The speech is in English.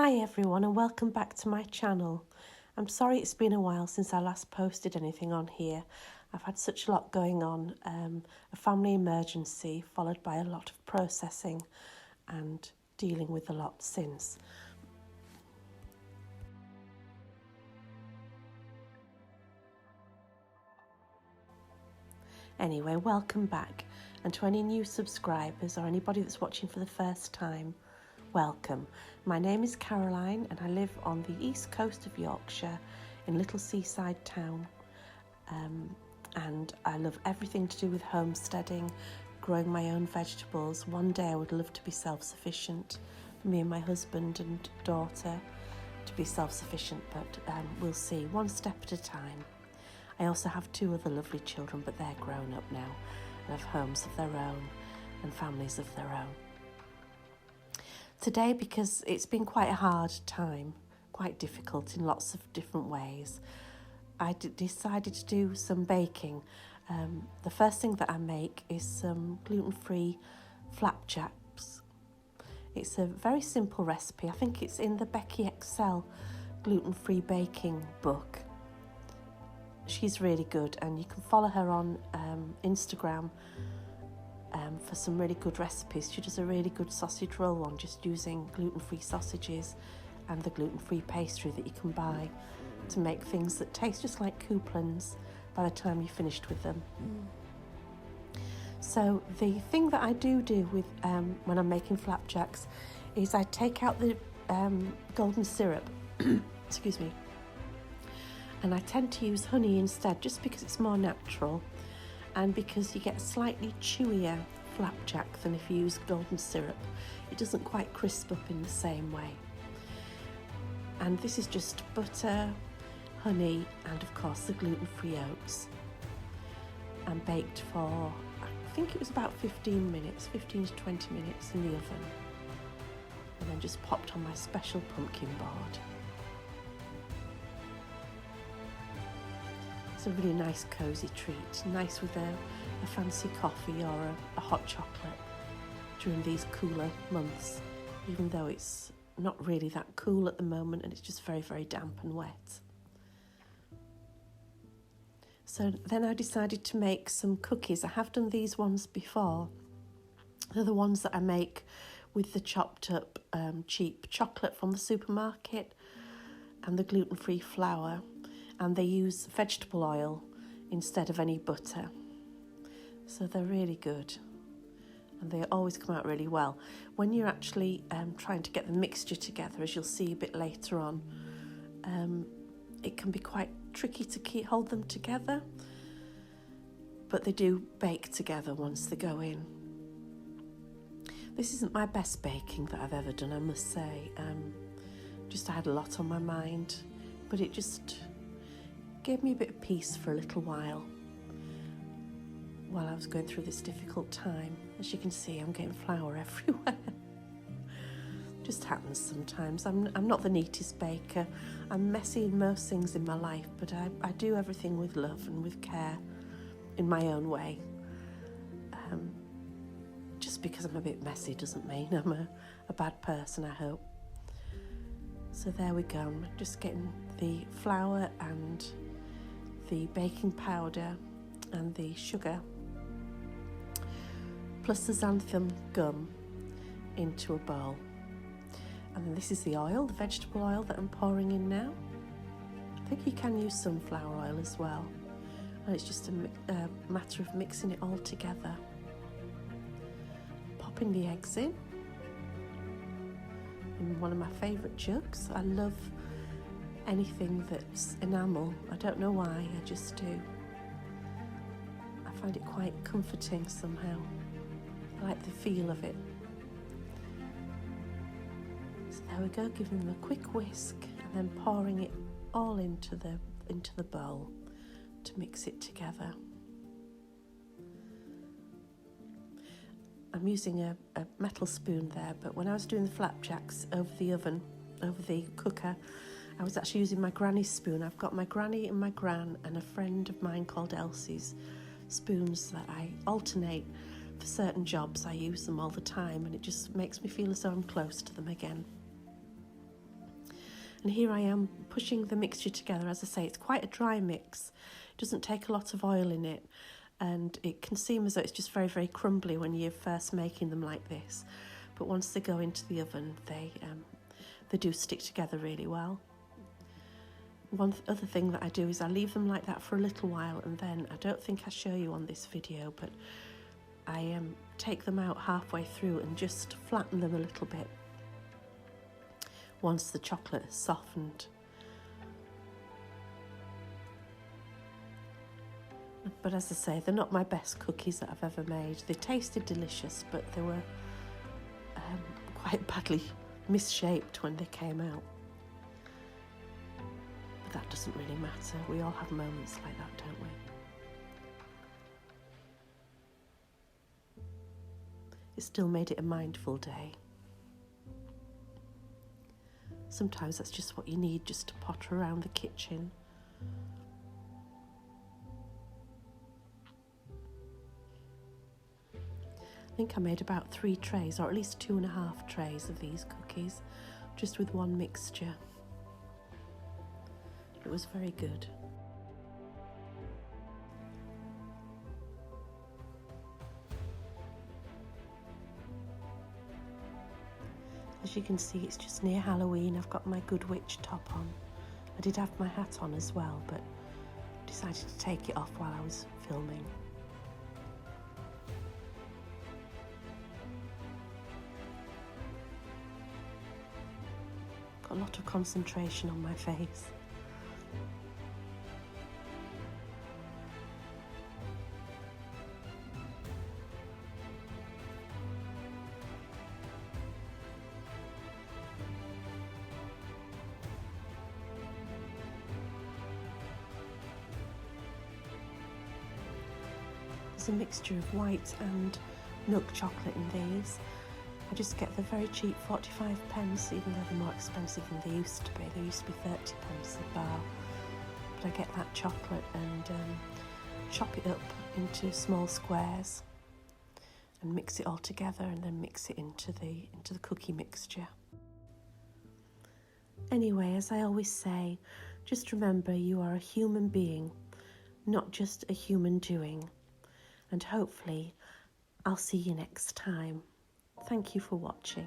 Hi everyone and welcome back to my channel. I'm sorry it's been a while since I last posted anything on here. I've had such a lot going on, a family emergency followed by a lot of processing and dealing with a lot since. Anyway, welcome back, and to any new subscribers or anybody that's watching for the first time, welcome. My name is Caroline and I live on the east coast of Yorkshire in a little seaside town, and I love everything to do with homesteading, growing my own vegetables. One day I would love to be self-sufficient, me and my husband and daughter to be self-sufficient, but we'll see, one step at a time. I also have two other lovely children, but they're grown up now and have homes of their own and families of their own. Today, because it's been quite a hard time, quite difficult in lots of different ways, I decided to do some baking. The first thing that I make is some gluten-free flapjacks. It's a very simple recipe. I think it's in the Becky Excell gluten-free baking book. She's really good, and you can follow her on Instagram for some really good recipes. She does a really good sausage roll one, just using gluten-free sausages and the gluten-free pastry that you can buy to make things that taste just like couplins by the time you're finished with them. So the thing that I do with when I'm making flapjacks is I take out the golden syrup, excuse me, and I tend to use honey instead, just because it's more natural and because you get a slightly chewier flapjack than if you use golden syrup. It doesn't quite crisp up in the same way. And this is just butter, honey, and of course the gluten-free oats, and baked for, I think it was about 15 to 20 minutes in the oven, and then just popped on my special pumpkin board. It's a really nice cosy treat, nice with a fancy coffee or a hot chocolate during these cooler months, even though it's not really that cool at the moment and it's just very, very damp and wet. So then I decided to make some cookies. I have done these ones before. They're the ones that I make with the chopped up cheap chocolate from the supermarket and the gluten-free flour. And they use vegetable oil instead of any butter. So they're really good, and they always come out really well. When you're actually trying to get the mixture together, as you'll see a bit later on, it can be quite tricky to hold them together, but they do bake together once they go in. This isn't my best baking that I've ever done, I must say. Just I had a lot on my mind, but it just gave me a bit of peace for a little while I was going through this difficult time. As you can see, I'm getting flour everywhere. Just happens sometimes. I'm not the neatest baker. I'm messy in most things in my life, but I do everything with love and with care in my own way. Just because I'm a bit messy doesn't mean I'm a bad person, I hope. So there we go. I'm just getting the flour and the baking powder and the sugar plus the xanthan gum into a bowl, and then this is the oil, the vegetable oil that I'm pouring in now. I think you can use sunflower oil as well, and it's just a matter of mixing it all together, popping the eggs in one of my favourite jugs. I love anything that's enamel. I don't know why, I just do. I find it quite comforting somehow. I like the feel of it. So there we go, giving them a quick whisk and then pouring it all into the bowl to mix it together. I'm using a metal spoon there, but when I was doing the flapjacks over the cooker, I was actually using my granny's spoon. I've got my granny and my gran and a friend of mine called Elsie's spoons that I alternate for certain jobs. I use them all the time, and it just makes me feel as though I'm close to them again. And here I am pushing the mixture together. As I say, it's quite a dry mix. It doesn't take a lot of oil in it, and it can seem as though it's just very, very crumbly when you're first making them like this. But once they go into the oven, they do stick together really well. One other thing that I do is I leave them like that for a little while, and then I don't think I show you on this video, but I take them out halfway through and just flatten them a little bit once the chocolate has softened. But as I say, they're not my best cookies that I've ever made. They tasted delicious, but they were quite badly misshaped when they came out. But that doesn't really matter. We all have moments like that, don't we? It still made it a mindful day. Sometimes that's just what you need, just to potter around the kitchen. I think I made about 3 trays, or at least 2.5 trays of these cookies, just with one mixture. It was very good. As you can see, it's just near Halloween. I've got my Good Witch top on. I did have my hat on as well, but decided to take it off while I was filming. Got a lot of concentration on my face. There's a mixture of white and milk chocolate in these. I just get the very cheap 45p, even though they're more expensive than they used to be. They used to be 30p a bar. But I get that chocolate and chop it up into small squares and mix it all together, and then mix it into the cookie mixture. Anyway, as I always say, just remember you are a human being, not just a human doing. And hopefully I'll see you next time. Thank you for watching.